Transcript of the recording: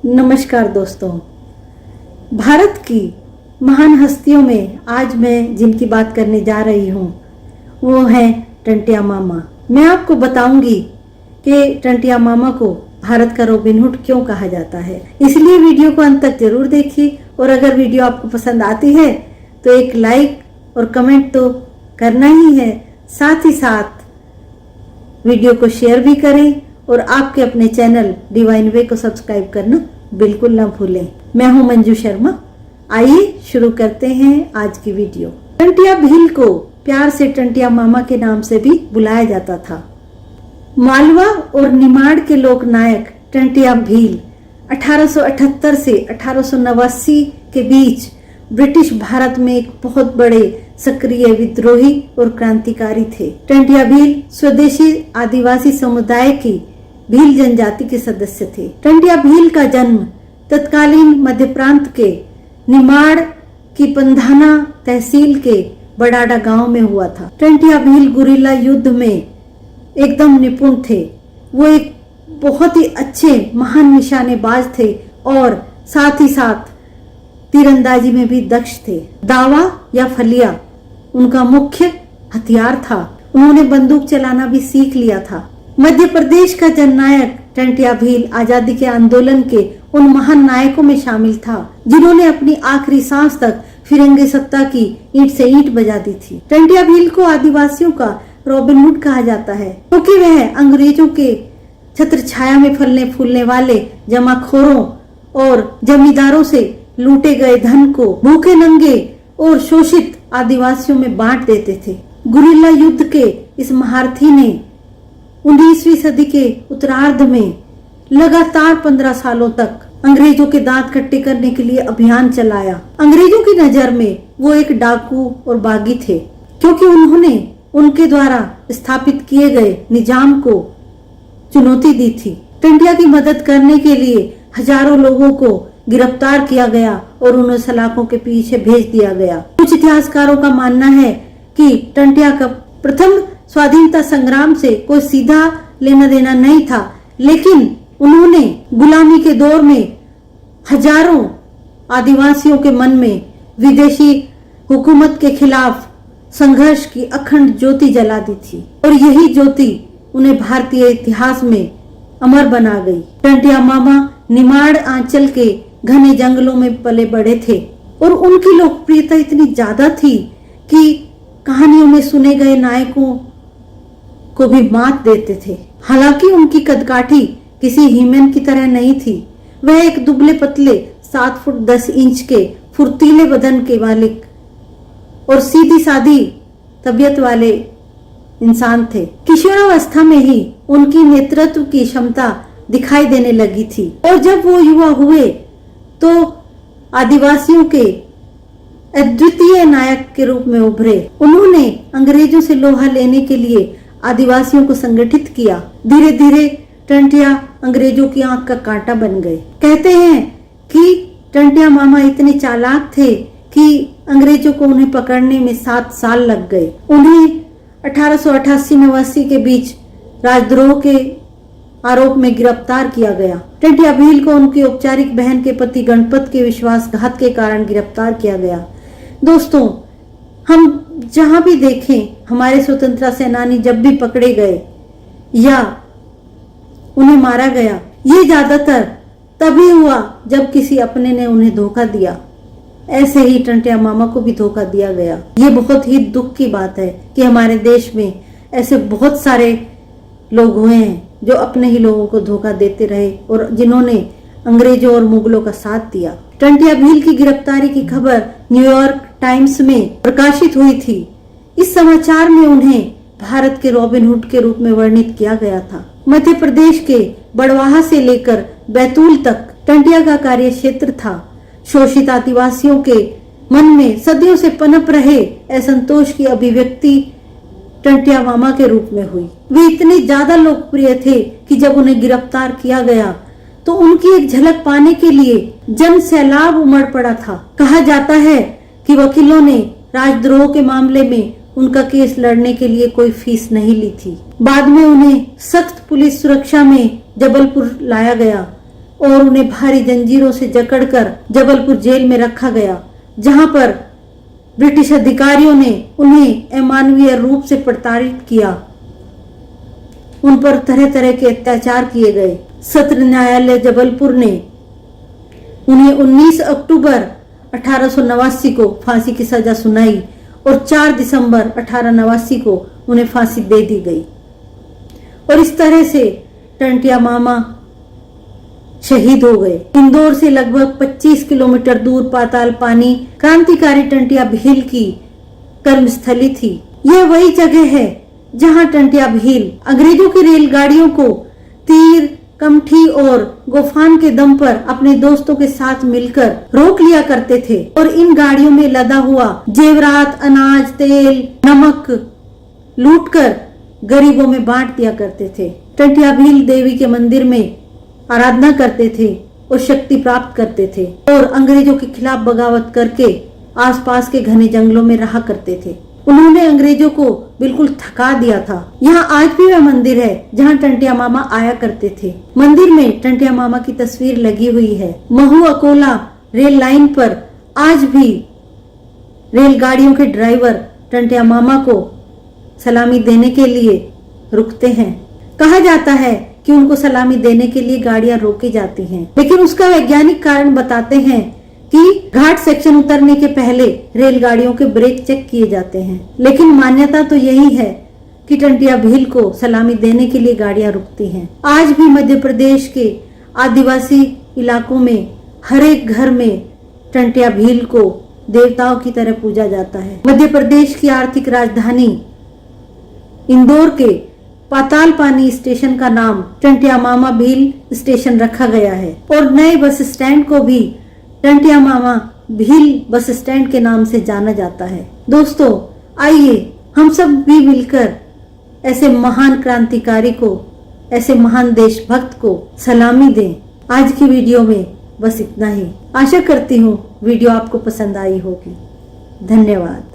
नमस्कार दोस्तों, भारत की महान हस्तियों में आज मैं जिनकी बात करने जा रही हूँ वो है टंटिया मामा। मैं आपको बताऊंगी कि टंटिया मामा को भारत का रॉबिन हुड क्यों कहा जाता है, इसलिए वीडियो को अंत तक जरूर देखिए। और अगर वीडियो आपको पसंद आती है तो एक लाइक और कमेंट तो करना ही है, साथ ही साथ वीडियो को शेयर भी करें और आपके अपने चैनल डिवाइन वे को सब्सक्राइब करना बिल्कुल ना भूलें। मैं हूं मंजू शर्मा। आइए शुरू करते हैं आज की वीडियो। टंटिया भील को प्यार से टंटिया मामा के नाम से भी बुलाया जाता था। मालवा और निमाड़ के लोक नायक टंटिया भील 1878 से 1889 के बीच ब्रिटिश भारत में एक बहुत बड़े सक्रिय विद्रोही और क्रांतिकारी थे। टंटिया भील स्वदेशी आदिवासी समुदाय की भील जनजाति के सदस्य थे। टंटिया भील का जन्म तत्कालीन मध्य प्रांत के निमाड़ की पंधाना तहसील के बड़ाडा गांव में हुआ था। टंटिया भील गुरिल्ला युद्ध में एकदम निपुण थे। वो एक बहुत ही अच्छे महान निशानेबाज थे और साथ ही साथ तीरंदाजी में भी दक्ष थे। दावा या फलिया उनका मुख्य हथियार था। उन्होंने बंदूक चलाना भी सीख लिया था। मध्य प्रदेश का जननायक टंटिया भील आजादी के आंदोलन के उन महान नायकों में शामिल था जिन्होंने अपनी आखिरी सांस तक फिरंगी सत्ता की ईंट से ईंट बजा दी थी। टंटिया भील को आदिवासियों का रॉबिन हुड कहा जाता है क्योंकि वह अंग्रेजों के छत्र छाया में फलने फूलने वाले जमाखोरों और जमींदारों से लूटे गए धन को भूखे नंगे और शोषित आदिवासियों में बांट देते थे। गुरिल्ला युद्ध के इस महारथी ने 19वीं सदी के उत्तरार्ध में लगातार 15 सालों तक अंग्रेजों के दांत खट्टे करने के लिए अभियान चलाया। अंग्रेजों की नजर में वो एक डाकू और बागी थे क्योंकि उन्होंने उनके द्वारा स्थापित किए गए निजाम को चुनौती दी थी। टंटिया की मदद करने के लिए हजारों लोगों को गिरफ्तार किया गया और उन्हें सलाखों के पीछे भेज दिया गया। कुछ इतिहासकारों का मानना है कि टंटिया का प्रथम स्वाधीनता संग्राम से कोई सीधा लेना देना नहीं था, लेकिन उन्होंने गुलामी के दौर में हजारों आदिवासियों के मन में विदेशी हुकूमत के खिलाफ संघर्ष की अखंड ज्योति जला दी थी और यही ज्योति उन्हें भारतीय इतिहास में अमर बना गई। टंटिया मामा निमाड़ आंचल के घने जंगलों में पले बड़े थे और उनकी लोकप्रियता इतनी ज्यादा थी कि कहानियों में सुने गए नायकों को भी मात देते थे। हालांकि उनकी कदकाठी किसी हीमैन की तरह नहीं थी। वह एक दुबले पतले 7 फुट 10 इंच के फुर्तीले बदन के मालिक और सीधी सादी तबीयत वाले इंसान थे। किशोरावस्था में ही उनकी नेतृत्व की क्षमता दिखाई देने लगी थी और जब वो युवा हुए तो आदिवासियों के अद्वितीय नायक के रूप में उभरे। उन्होंने अंग्रेजों से लोहा लेने के लिए आदिवासियों को संगठित किया। धीरे धीरे टंटिया अंग्रेजों की आंख का कांटा बन गए। कहते हैं कि टंटिया मामा इतने चालाक थे कि अंग्रेजों को उन्हें पकड़ने में 7 साल लग गए। उन्हें 1888-89 के बीच राजद्रोह के आरोप में गिरफ्तार किया गया। टंटिया भील को उनकी औपचारिक बहन के पति गणपत के विश्वासघात के कारण गिरफ्तार किया गया। दोस्तों, हम जहां भी देखें हमारे स्वतंत्रता सेनानी जब भी पकड़े गए या उन्हें मारा गया, ये ज्यादातर तभी हुआ जब किसी अपने ने उन्हें धोखा दिया। ऐसे ही टंटिया मामा को भी धोखा दिया गया। ये बहुत ही दुख की बात है कि हमारे देश में ऐसे बहुत सारे लोग हुए हैं जो अपने ही लोगों को धोखा देते रहे और जिन्होंने अंग्रेजों और मुगलों का साथ दिया। टंटिया भील की गिरफ्तारी की खबर न्यूयॉर्क टाइम्स में प्रकाशित हुई थी। इस समाचार में उन्हें भारत के रॉबिन हुड के रूप में वर्णित किया गया था। मध्य प्रदेश के बड़वाहा से लेकर बैतूल तक टंटिया का कार्य क्षेत्र था। शोषित आदिवासियों के मन में सदियों से पनप रहे असंतोष की अभिव्यक्ति टंटिया मामा के रूप में हुई। वे इतने ज्यादा लोकप्रिय थे कि जब उन्हें गिरफ्तार किया गया तो उनकी एक झलक पाने के लिए जन सैलाब उमड़ पड़ा था। कहा जाता है कि वकीलों ने राजद्रोह के मामले में उनका केस लड़ने के लिए कोई फीस नहीं ली थी। बाद में उन्हें सख्त पुलिस सुरक्षा में जबलपुर लाया गया और उन्हें भारी जंजीरों से जकड़कर जबलपुर जेल में रखा गया, जहां पर ब्रिटिश अधिकारियों ने उन्हें अमानवीय रूप से प्रताड़ित किया। उन पर तरह तरह के अत्याचार किए गए। सत्र न्यायालय जबलपुर ने उन्हें 19 अक्टूबर 1889 को फांसी की सजा सुनाई और 4 दिसंबर 1889 को उन्हें फांसी दे दी गई। और इस तरह से टंटिया मामा शहीद हो गए। इंदौर से लगभग 25 किलोमीटर दूर पाताल पानी क्रांतिकारी टंटिया भील की कर्मस्थली थी। यह वही जगह है जहां टंटिया भील अंग्रेजों की रेलगाड़ियों को तीर, कमठी और गोफान के दम पर अपने दोस्तों के साथ मिलकर रोक लिया करते थे और इन गाड़ियों में लदा हुआ जेवरात, अनाज, तेल, नमक लूटकर गरीबों में बांट दिया करते थे। टंटिया भील देवी के मंदिर में आराधना करते थे और शक्ति प्राप्त करते थे और अंग्रेजों के खिलाफ बगावत करके आसपास के घने जंगलों में रहा करते थे। उन्होंने अंग्रेजों को बिल्कुल थका दिया था। यहाँ आज भी वह मंदिर है जहाँ टंटिया मामा आया करते थे। मंदिर में टंटिया मामा की तस्वीर लगी हुई है। महू अकोला रेल लाइन पर आज भी रेलगाड़ियों के ड्राइवर टंटिया मामा को सलामी देने के लिए रुकते हैं। कहा जाता है कि उनको सलामी देने के लिए गाड़ियां रोकी जाती हैं, लेकिन उसका वैज्ञानिक कारण बताते हैं कि घाट सेक्शन उतरने के पहले रेलगाड़ियों के ब्रेक चेक किए जाते हैं। लेकिन मान्यता तो यही है कि टंटिया भील को सलामी देने के लिए गाड़ियां रुकती हैं। आज भी मध्य प्रदेश के आदिवासी इलाकों में हर एक घर में टंटिया भील को देवताओं की तरह पूजा जाता है। मध्य प्रदेश की आर्थिक राजधानी इंदौर के पाताल पानी स्टेशन का नाम टंटिया मामा भील स्टेशन रखा गया है और नए बस स्टैंड को भी टंटिया मामा भील बस स्टैंड के नाम से जाना जाता है। दोस्तों, आइए हम सब भी मिलकर ऐसे महान क्रांतिकारी को, ऐसे महान देशभक्त को सलामी दें। आज की वीडियो में बस इतना ही। आशा करती हूँ वीडियो आपको पसंद आई होगी। धन्यवाद।